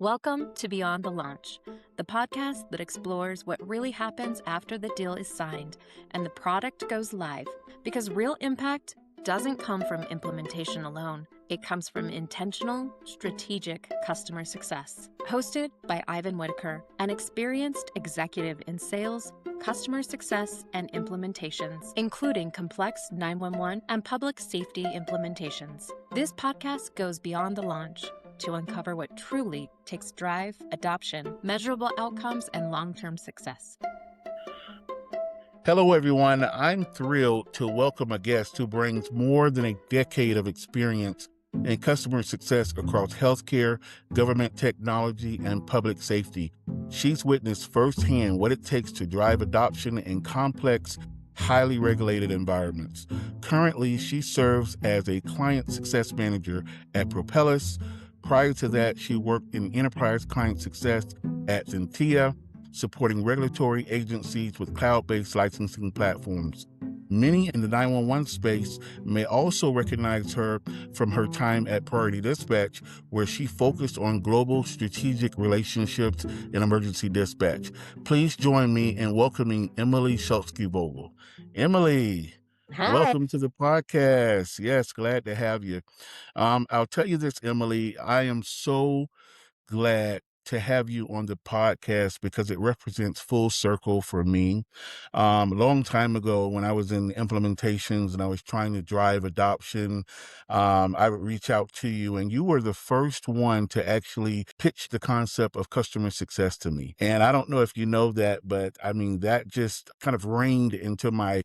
Welcome to Beyond the Launch, the podcast that explores what really happens after the deal is signed and the product goes live. Because real impact doesn't come from implementation alone. It comes from intentional, strategic customer success. Hosted by Ivan Whitaker, an experienced executive in sales, customer success, and implementations, including complex 911 and public safety implementations. This podcast goes beyond the launch to uncover what truly takes drive, adoption, measurable outcomes, and long-term success. Hello, everyone. I'm thrilled to welcome a guest who brings more than a decade of experience in customer success across healthcare, government technology, and public safety. She's witnessed firsthand what it takes to drive adoption in complex, highly regulated environments. Currently, she serves as a client success manager at Propellus. Prior to that, she worked in enterprise client success at Zentia, supporting regulatory agencies with cloud-based licensing platforms. Many in the 911 space may also recognize her from her time at Priority Dispatch, where she focused on global strategic relationships in emergency dispatch. Please join me in welcoming Emilee Schulzke Voegele. Emilee, Hi. welcome to the podcast. Yes, glad to have you. I'll tell you this, Emilee, I am so glad to have you on the podcast because it represents full circle for me. A long time ago when I was in implementations and I was trying to drive adoption, I would reach out to you and you were the first one to actually pitch the concept of customer success to me. And I don't know if you know that, but I mean, that just kind of reined into my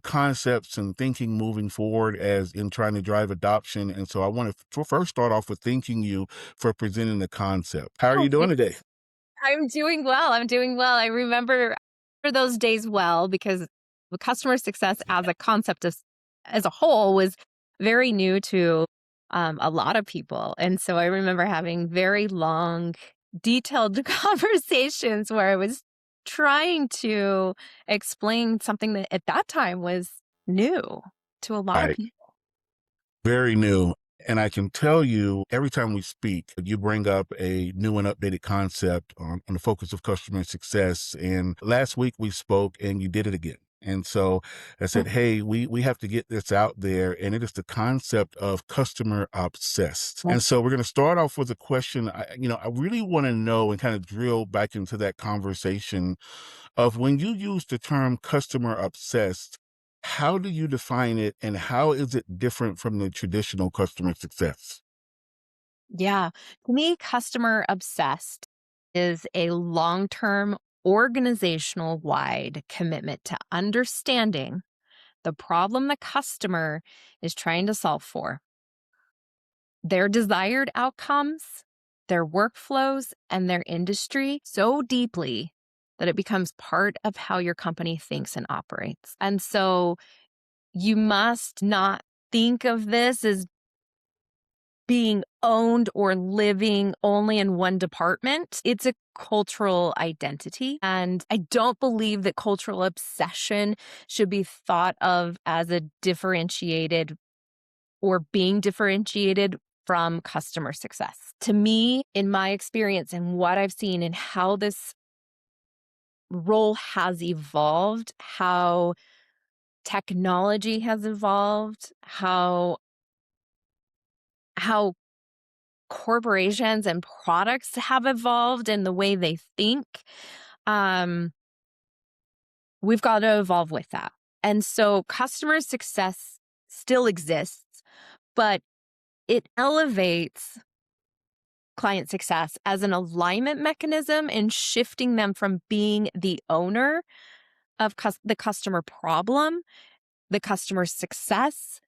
concepts and thinking moving forward as in trying to drive adoption. And so I want to first start off with thanking you for presenting the concept. How are you doing today? I'm doing well. I remember those days well because the customer success as a concept as a whole was very new to a lot of people. And so I remember having very long, detailed conversations where I was trying to explain something that at that time was new to a lot of Right. people. Very new. And I can tell you, every time we speak, you bring up a new and updated concept on the focus of customer success. And last week we spoke and you did it again. And so I said, hey, we have to get this out there. And it is the concept of customer obsessed. And so we're going to start off with a question. I really want to know and kind of drill back into that conversation of when you use the term customer obsessed, how do you define it and how is it different from the traditional customer success? Yeah. To me, customer obsessed is a long-term organizational wide commitment to understanding the problem the customer is trying to solve for, their desired outcomes, their workflows, and their industry so deeply that it becomes part of how your company thinks and operates. And so you must not think of this as being owned or living only in one department. It's a cultural identity. And I don't believe that cultural obsession should be thought of as a differentiated or being differentiated from customer success. To me, in my experience and what I've seen and how this role has evolved, how technology has evolved, how corporations and products have evolved in the way they think, we've got to evolve with that. And so customer success still exists, but it elevates client success as an alignment mechanism in shifting them from being the owner of the customer problem, the customer success,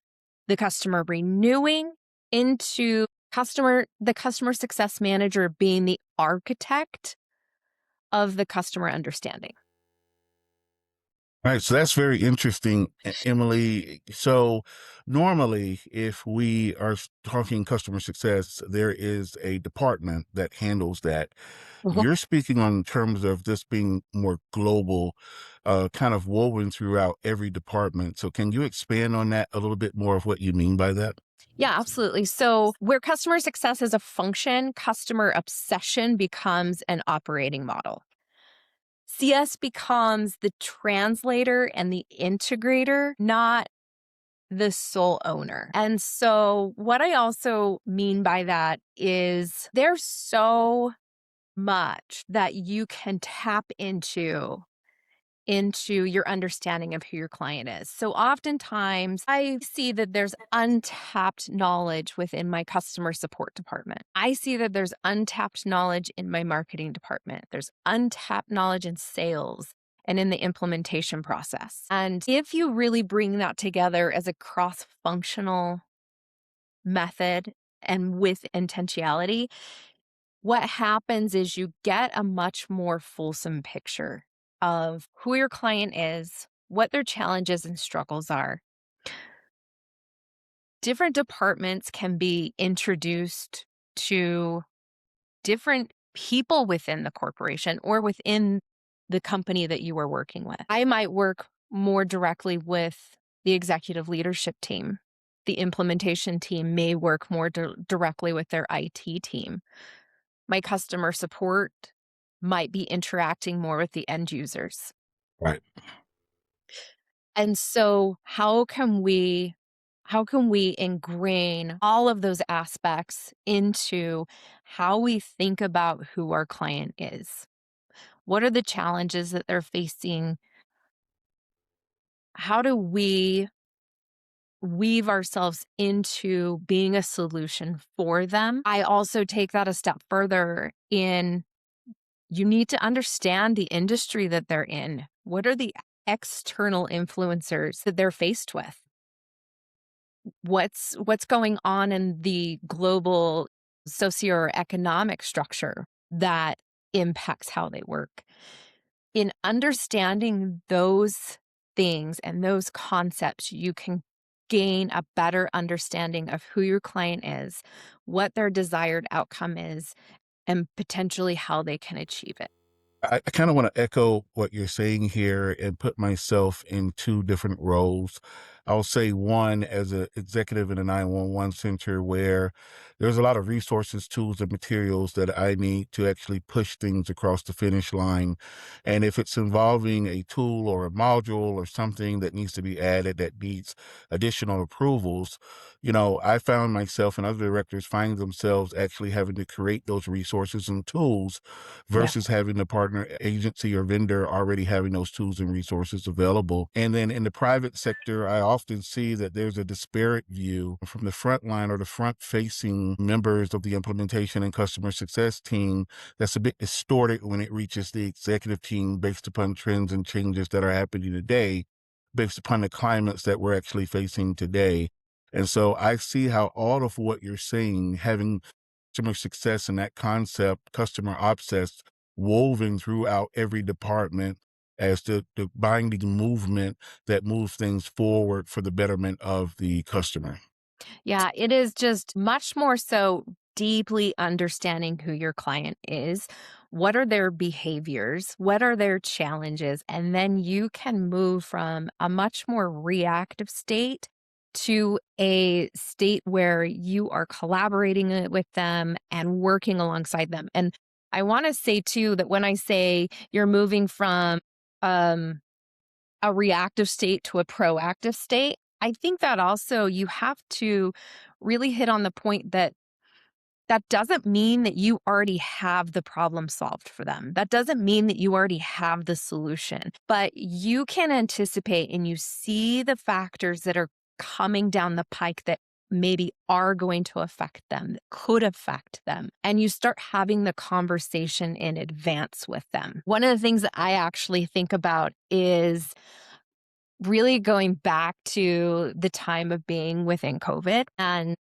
the customer renewing, into the customer success manager being the architect of the customer understanding. All right, so that's very interesting, Emilee. So normally, if we are talking customer success, there is a department that handles that. You're speaking on terms of this being more global, kind of woven throughout every department. So can you expand on that a little bit more of what you mean by that? Yeah, absolutely. So, where customer success is a function, customer obsession becomes an operating model. CS becomes the translator and the integrator, not the sole owner. And so, what I also mean by that is there's so much that you can tap into your understanding of who your client is. So oftentimes I see that there's untapped knowledge within my customer support department. I see that there's untapped knowledge in my marketing department. There's untapped knowledge in sales and in the implementation process. And if you really bring that together as a cross-functional method and with intentionality, what happens is you get a much more fulsome picture of who your client is, what their challenges and struggles are. Different departments can be introduced to different people within the corporation or within the company that you are working with. I might work more directly with the executive leadership team. The implementation team may work more directly with their IT team. My customer support might be interacting more with the end users. Right. And so how can we ingrain all of those aspects into how we think about who our client is? What are the challenges that they're facing? How do we weave ourselves into being a solution for them? I also take that a step further in you need to understand the industry that they're in. What are the external influencers that they're faced with? What's going on in the global socioeconomic structure that impacts how they work? In understanding those things and those concepts, you can gain a better understanding of who your client is, what their desired outcome is, and potentially how they can achieve it. I kind of want to echo what you're saying here and put myself in two different roles. I'll say one as an executive in a 911 center where there's a lot of resources, tools, and materials that I need to actually push things across the finish line. And if it's involving a tool or a module or something that needs to be added that needs additional approvals, I found myself and other directors find themselves actually having to create those resources and tools Yeah. versus having the partner agency or vendor already having those tools and resources available. And then in the private sector, I often see that there's a disparate view from the front line or the front facing members of the implementation and customer success team that's a bit distorted when it reaches the executive team based upon trends and changes that are happening today, based upon the climates that we're actually facing today. And so I see how all of what you're saying, having customer success and that concept, customer obsessed, woven throughout every department as the binding movement that moves things forward for the betterment of the customer. Yeah, it is just much more so deeply understanding who your client is. What are their behaviors? What are their challenges? And then you can move from a much more reactive state to a state where you are collaborating with them and working alongside them. And I want to say too that when I say you're moving from um, a reactive state to a proactive state, I think that also you have to really hit on the point that that doesn't mean that you already have the problem solved for them. That doesn't mean that you already have the solution, but you can anticipate and you see the factors that are coming down the pike that maybe are going to affect them, that could affect them. And you start having the conversation in advance with them. One of the things that I actually think about is really going back to the time of being within COVID and,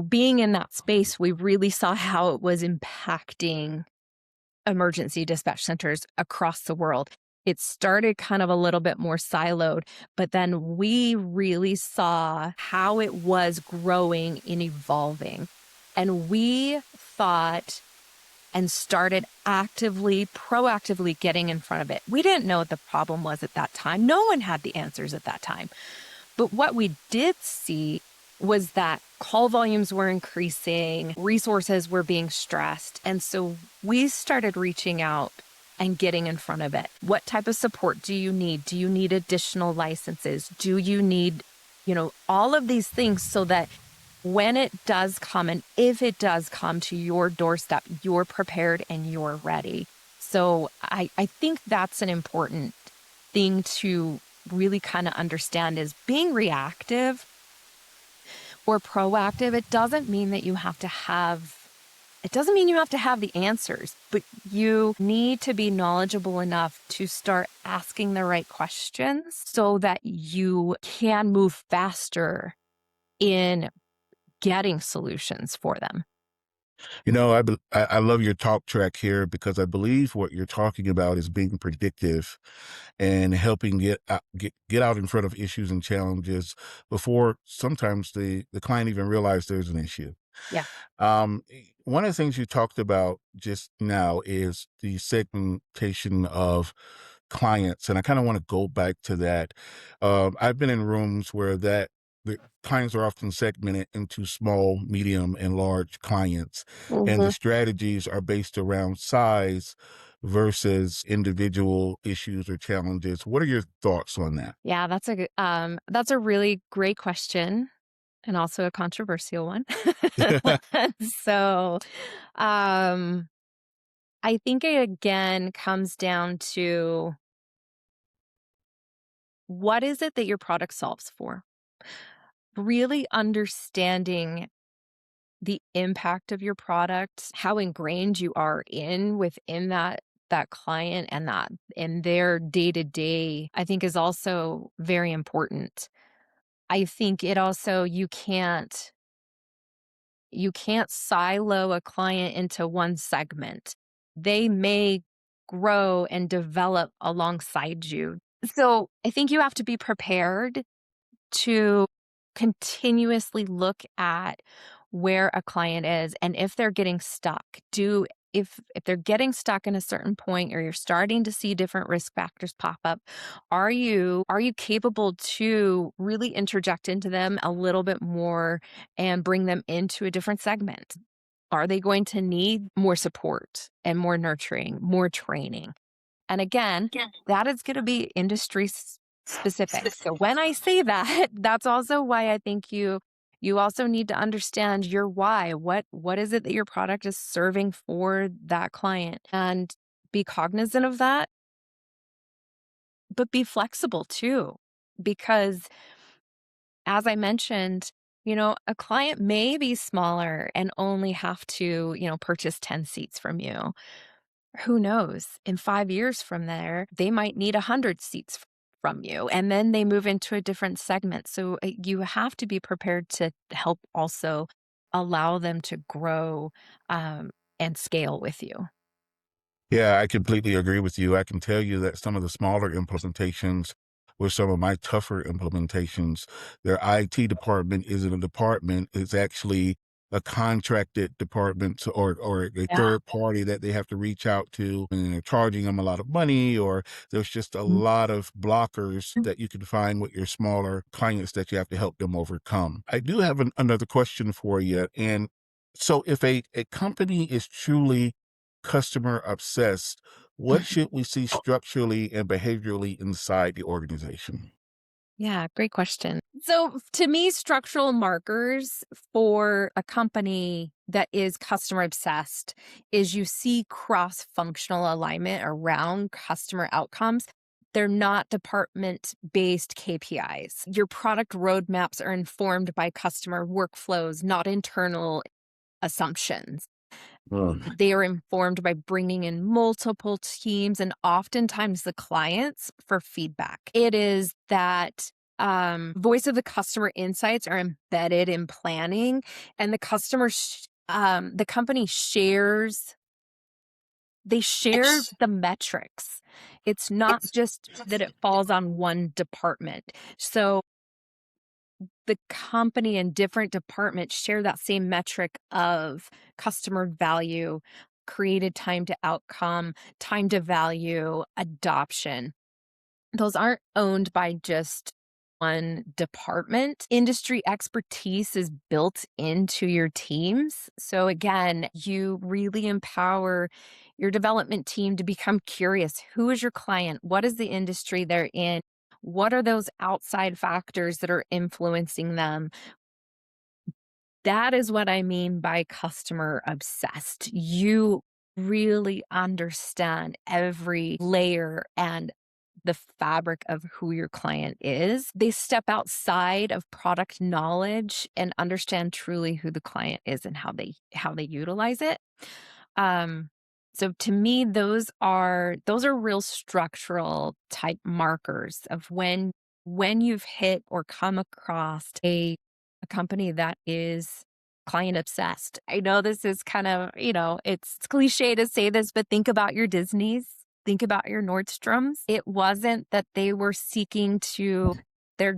being in that space, we really saw how it was impacting emergency dispatch centers across the world. It started kind of a little bit more siloed, but then we really saw how it was growing and evolving. And we thought and started proactively getting in front of it. We didn't know what the problem was at that time. No one had the answers at that time. But what we did see was that call volumes were increasing, resources were being stressed. And so we started reaching out and getting in front of it. What type of support do you need? Do you need additional licenses? Do you need, all of these things so that when it does come and if it does come to your doorstep, you're prepared and you're ready. So I think that's an important thing to really kind of understand is being reactive or proactive. It doesn't mean that you have to have the answers, but you need to be knowledgeable enough to start asking the right questions so that you can move faster in getting solutions for them. I love your talk track here because I believe what you're talking about is being predictive and helping get out in front of issues and challenges before sometimes the client even realize there's an issue. Yeah. One of the things you talked about just now is the segmentation of clients, and I kind of want to go back to that. I've been in rooms where the clients are often segmented into small, medium, and large clients, and the Mhm. strategies are based around size versus individual issues or challenges. What are your thoughts on that? Yeah, that's a really great question and also a controversial one. So, um, I think it again comes down to what is it that your product solves for? Really understanding the impact of your product, how ingrained you are within that client and that in their day-to-day, I think is also very important. I think it also you can't silo a client into one segment. They may grow and develop alongside you. So, I think you have to be prepared to continuously look at where a client is and if they're getting stuck. If they're getting stuck in a certain point or you're starting to see different risk factors pop up, are you capable to really interject into them a little bit more and bring them into a different segment? Are they going to need more support and more nurturing, more training? And again, that is gonna be industry specific. So when I say that, that's also why I think you also need to understand your why. What is it that your product is serving for that client? And be cognizant of that, but be flexible too. Because as I mentioned, a client may be smaller and only have to, purchase 10 seats from you. Who knows? In 5 years from there, they might need 100 seats from you, and then they move into a different segment. So, you have to be prepared to help also allow them to grow, and scale with you. Yeah, I completely agree with you. I can tell you that some of the smaller implementations were some of my tougher implementations. Their IT department isn't a department, it's actually a contracted department or a Yeah. third party that they have to reach out to, and they're charging them a lot of money, or there's just a Mhm. lot of blockers that you can find with your smaller clients that you have to help them overcome. I do have another question for you. And so if a company is truly customer obsessed, what should we see structurally and behaviorally inside the organization? Yeah, great question. So, to me, structural markers for a company that is customer obsessed is you see cross functional alignment around customer outcomes. They're not department based KPIs. Your product roadmaps are informed by customer workflows, not internal assumptions. Mm. They are informed by bringing in multiple teams and oftentimes the clients for feedback. It is that voice of the customer insights are embedded in planning, and the company share the metrics. It's not just that it falls on one department. So the company and different departments share that same metric of customer value, created time to outcome, time to value, adoption. Those aren't owned by just one department. Industry expertise is built into your teams. So again, you really empower your development team to become curious. Who is your client? What is the industry they're in? What are those outside factors that are influencing them? That is what I mean by customer obsessed. You really understand every layer and the fabric of who your client is. They step outside of product knowledge and understand truly who the client is and how they utilize it. Um, so to me, those are real structural type markers of when you've hit or come across a company that is client obsessed. I know this is kind of, it's cliche to say this, but think about your Disneys, think about your Nordstroms. It wasn't that they were seeking to their,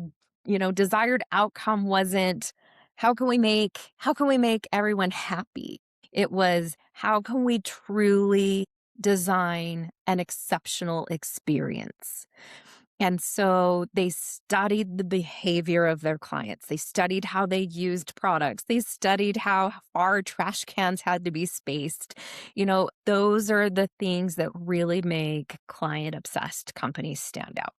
desired outcome wasn't how can we make everyone happy? It was, how can we truly design an exceptional experience? And so they studied the behavior of their clients. They studied how they used products. They studied how far trash cans had to be spaced. Those are the things that really make client obsessed companies stand out.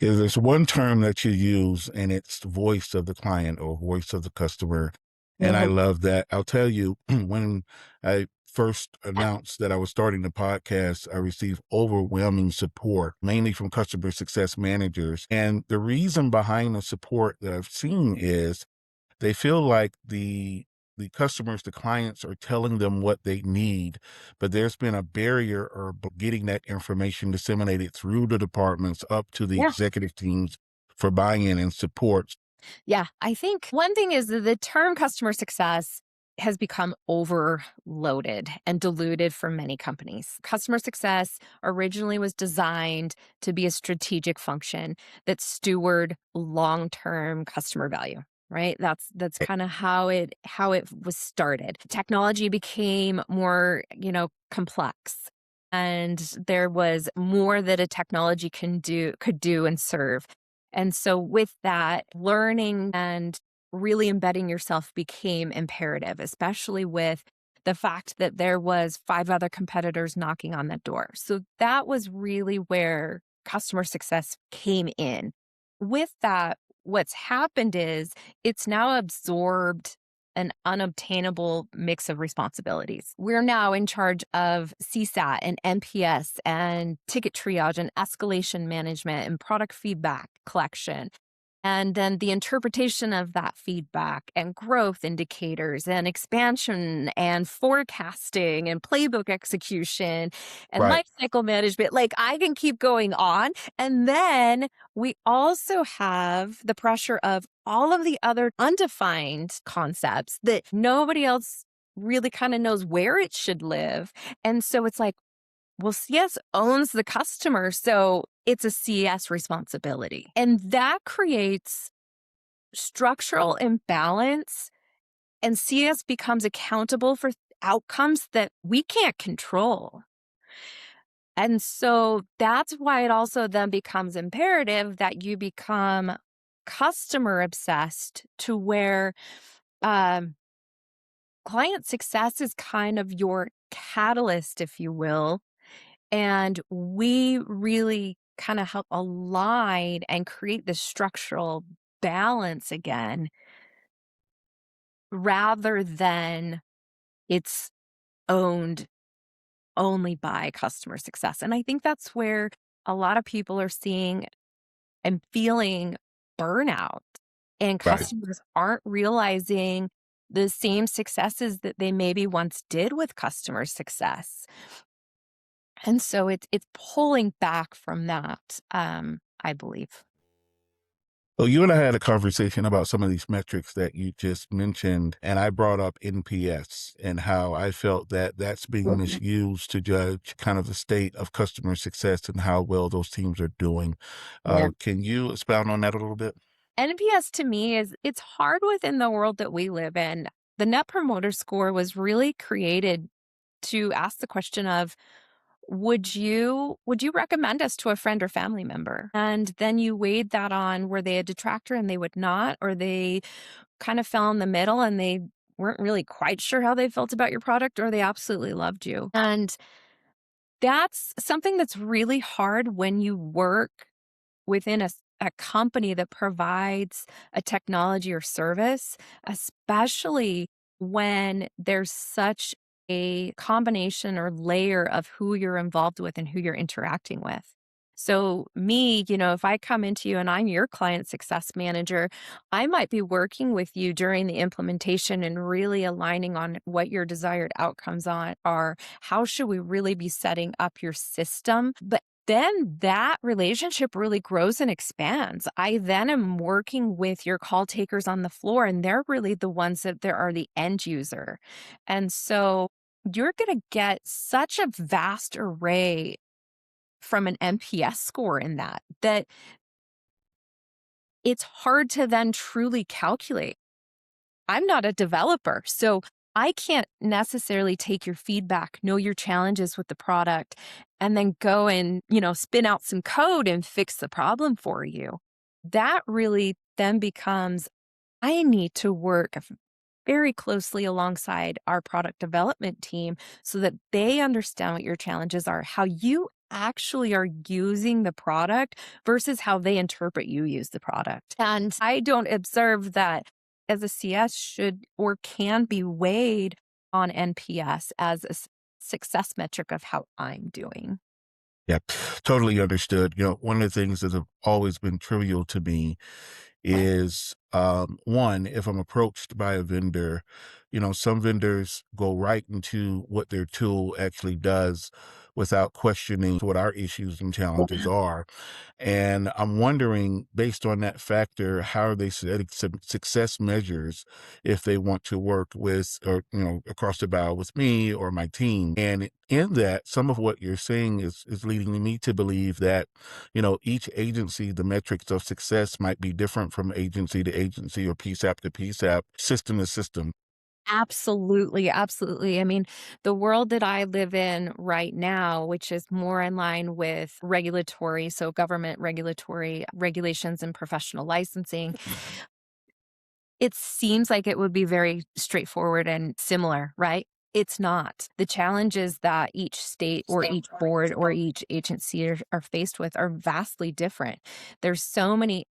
Yeah, there's one term that you use, and it's the voice of the client or voice of the customer. And I Mhm. love that. I'll tell you, when I first announced that I was starting the podcast, I received overwhelming support, mainly from customer success managers. And the reason behind the support that I've seen is they feel like the customers, the clients are telling them what they need, but there's been a barrier or getting that information disseminated through the departments up to the Yeah. executive teams for buy-in and support. Yeah, I think one thing is that the term customer success has become overloaded and diluted for many companies. Customer success originally was designed to be a strategic function that steward long-term customer value. Right? That's kind of how it was started. Technology became more, complex. And there was more that a technology could do and serve. And so with that, learning and really embedding yourself became imperative, especially with the fact that there was 5 other competitors knocking on that door. So that was really where customer success came in. With that, what's happened is it's now absorbed an unobtainable mix of responsibilities. We're now in charge of CSAT and NPS and ticket triage and escalation management and product feedback collection. And then the interpretation of that feedback and growth indicators and expansion and forecasting and playbook execution and Right. lifecycle management. Like I can keep going on. And then we also have the pressure of all of the other undefined concepts that nobody else really kind of knows where it should live. And so it's like, well, CS owns the customer, so it's a CS responsibility. And that creates structural imbalance, and CS becomes accountable for outcomes that we can't control. And so that's why it also then becomes imperative that you become customer obsessed to where um, client success is kind of your catalyst, if you will. And we really kind of help align and create this structural balance again, rather than it's owned only by customer success. And I think that's where a lot of people are seeing and feeling burnout, and Right. customers aren't realizing the same successes that they maybe once did with customer success. And so it's pulling back from that, I believe. Well, you and I had a conversation about some of these metrics that you just mentioned, and I brought up NPS and how I felt that that's being misused to judge kind of the state of customer success and how well those teams are doing. Yeah. Can you expound on that a little bit? NPS to me is it's hard within the world that we live in. The Net Promoter Score was really created to ask the question of would you recommend us to a friend or family member? And then you weighed that on, were they a detractor and they would not, or they kind of fell in the middle and they weren't really quite sure how they felt about your product, or they absolutely loved you. And that's something that's really hard when you work within a company that provides a technology or service, especially when there's such a combination or layer of who you're involved with and who you're interacting with. So, me, if I come into you and I'm your client success manager, I might be working with you during the implementation and really aligning on what your desired outcomes are. How should we really be setting up your system? But then that relationship really grows and expands. I then am working with your call takers on the floor, and they're really the ones that there are the end user. And so you're going to get such a vast array from an NPS score in that it's hard to then truly calculate. I'm not a developer, so I can't necessarily take your feedback, know your challenges with the product, and then go and, spin out some code and fix the problem for you. That really then becomes, I need to work very closely alongside our product development team so that they understand what your challenges are, how you actually are using the product versus how they interpret you use the product. And I don't observe that as a CS should or can be weighed on NPS as a success metric of how I'm doing. Yeah, totally understood. One of the things that have always been trivial to me is one, if I'm approached by a vendor, some vendors go right into what their tool actually does without questioning what our issues and challenges are. And I'm wondering, based on that factor, how are they setting some success measures if they want to work with or, across the bow with me or my team? And in that, some of what you're saying is leading me to believe that, each agency, the metrics of success might be different from agency to agency or PSAP to PSAP, system to system. Absolutely, absolutely. I mean, the world that I live in right now, which is more in line with regulatory, so government regulatory regulations and professional licensing, it seems like it would be very straightforward and similar, right? It's not. The challenges that each state or each board or each agency are faced with are vastly different. There's so many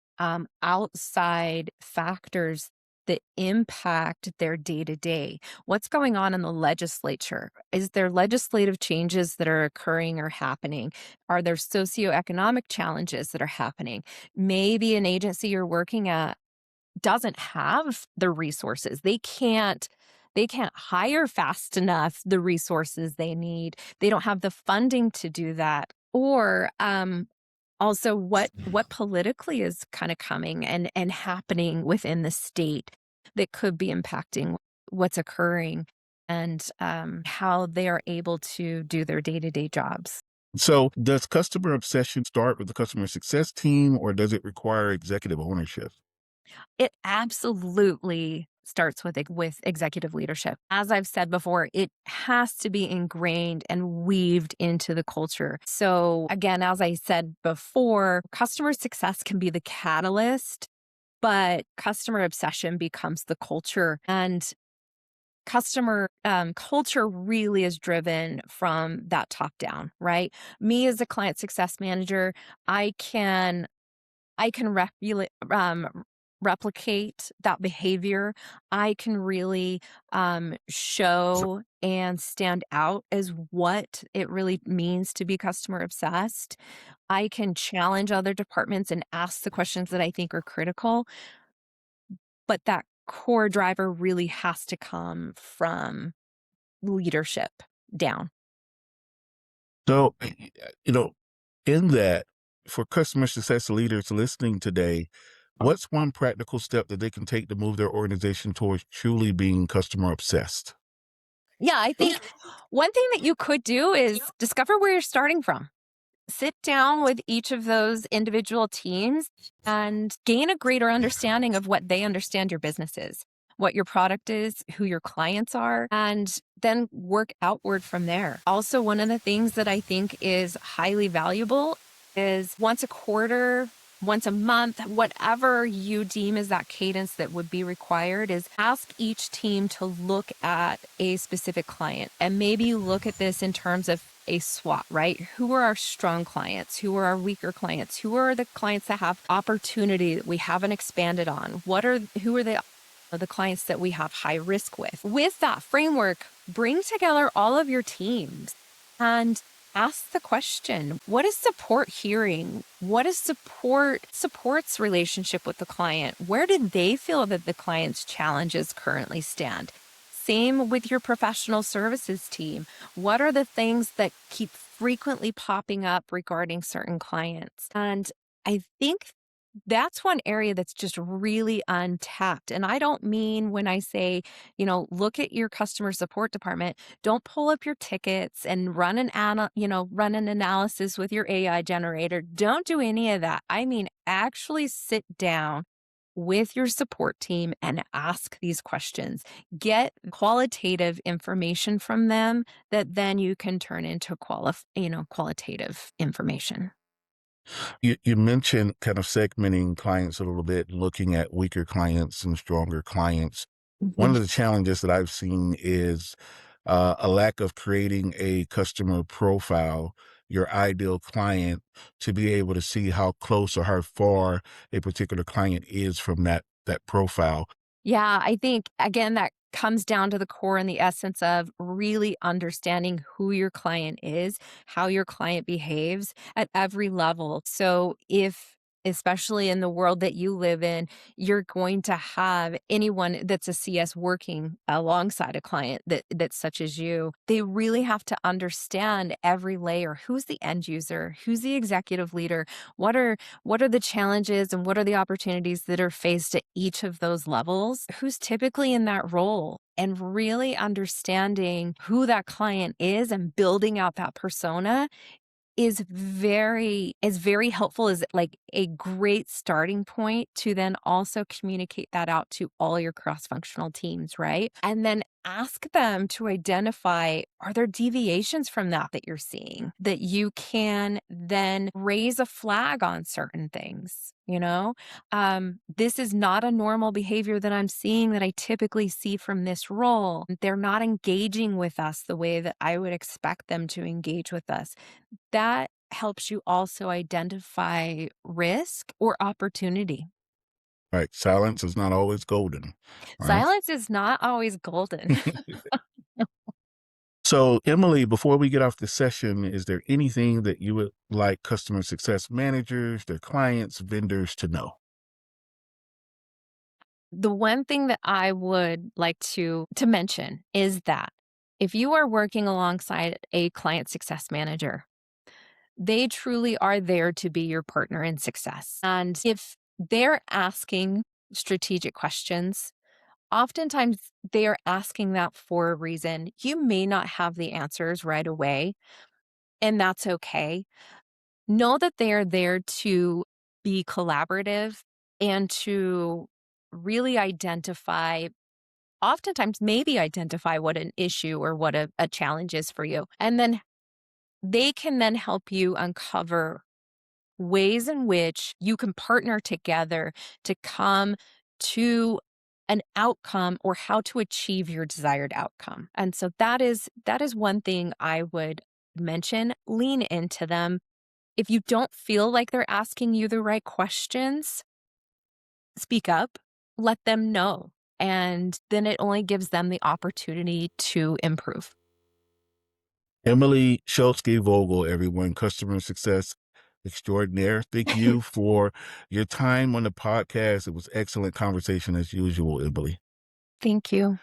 outside factors that impact their day to day. What's going on in the legislature? Is there legislative changes that are occurring or happening? Are there socioeconomic challenges that are happening? Maybe an agency you're working at doesn't have the resources. They can't hire fast enough the resources they need. They don't have the funding to do that. Or also what politically is kind of coming and happening within the state that could be impacting what's occurring and how they are able to do their day-to-day jobs. So, does customer obsession start with the customer success team or does it require executive ownership? It absolutely starts with executive leadership. As I've said before, it has to be ingrained and weaved into the culture. So again, as I said before, customer success can be the catalyst, but customer obsession becomes the culture. And customer culture really is driven from that top down, right? Me as a client success manager, I can replicate that behavior. I can really show and stand out as what it really means to be customer obsessed. I can challenge other departments and ask the questions that I think are critical, but that core driver really has to come from leadership down. So, in that, for customer success leaders listening today, what's one practical step that they can take to move their organization towards truly being customer obsessed? Yeah, I think one thing that you could do is discover where you're starting from. Sit down with each of those individual teams and gain a greater understanding of what they understand your business is. what your product is, who your clients are, and then work outward from there. Also, one of the things that I think is highly valuable is once a quarter, once a month, whatever you deem as that cadence that would be required, is ask each team to look at a specific client and maybe look at this in terms of a SWOT, right? Who are our strong clients? Who are our weaker clients? Who are the clients that have opportunity that we haven't expanded on? Who are the clients that we have high risk with? With that framework, bring together all of your teams and ask the question, what is support hearing? What is support's relationship with the client? Where do they feel that the client's challenges currently stand? Same with your professional services team. What are the things that keep frequently popping up regarding certain clients? And I think that's one area that's just really untapped. And I don't mean when I say, look at your customer support department, don't pull up your tickets and run run an analysis with your AI generator. Don't do any of that. I mean, actually sit down with your support team and ask these questions. Get qualitative information from them that then you can turn into qualitative information. You mentioned kind of segmenting clients a little bit, looking at weaker clients and stronger clients. One Mhm. of the challenges that I've seen is a lack of creating a customer profile, your ideal client, to be able to see how close or how far a particular client is from that profile. Yeah, I think again, that comes down to the core and the essence of really understanding who your client is, how your client behaves at every level. So especially in the world that you live in, you're going to have anyone that's a CS working alongside a client that's such as you. They really have to understand every layer. Who's the end user? Who's the executive leader? What are the challenges and what are the opportunities that are faced at each of those levels? Who's typically in that role? And really understanding who that client is and building out that persona is very helpful, is like a great starting point to then also communicate that out to all your cross-functional teams, right? And then ask them to identify, are there deviations from that you're seeing that you can then raise a flag on certain things, this is not a normal behavior that I'm seeing that I typically see from this role. They're not engaging with us the way that I would expect them to engage with us. That helps you also identify risk or opportunity. Right? Silence is not always golden, right? Silence is not always golden. So, Emily, before we get off the session, is there anything that you would like customer success managers, their clients, vendors to know? The one thing that I would like to mention is that if you are working alongside a client success manager, they truly are there to be your partner in success. And if they're asking strategic questions, oftentimes they are asking that for a reason. You may not have the answers right away, and that's okay. Know that they are there to be collaborative and to really identify, oftentimes, maybe identify what an issue or what a challenge is for you. And then they can then help you uncover ways in which you can partner together to come to an outcome or how to achieve your desired outcome. And so that is one thing I would mention. Lean into them. If you don't feel like they're asking you the right questions, speak up, let them know. And then it only gives them the opportunity to improve. Emilee Schulzke Vogel, everyone, customer success extraordinaire. Thank you for your time on the podcast. It was excellent conversation as usual, Emilee. Thank you.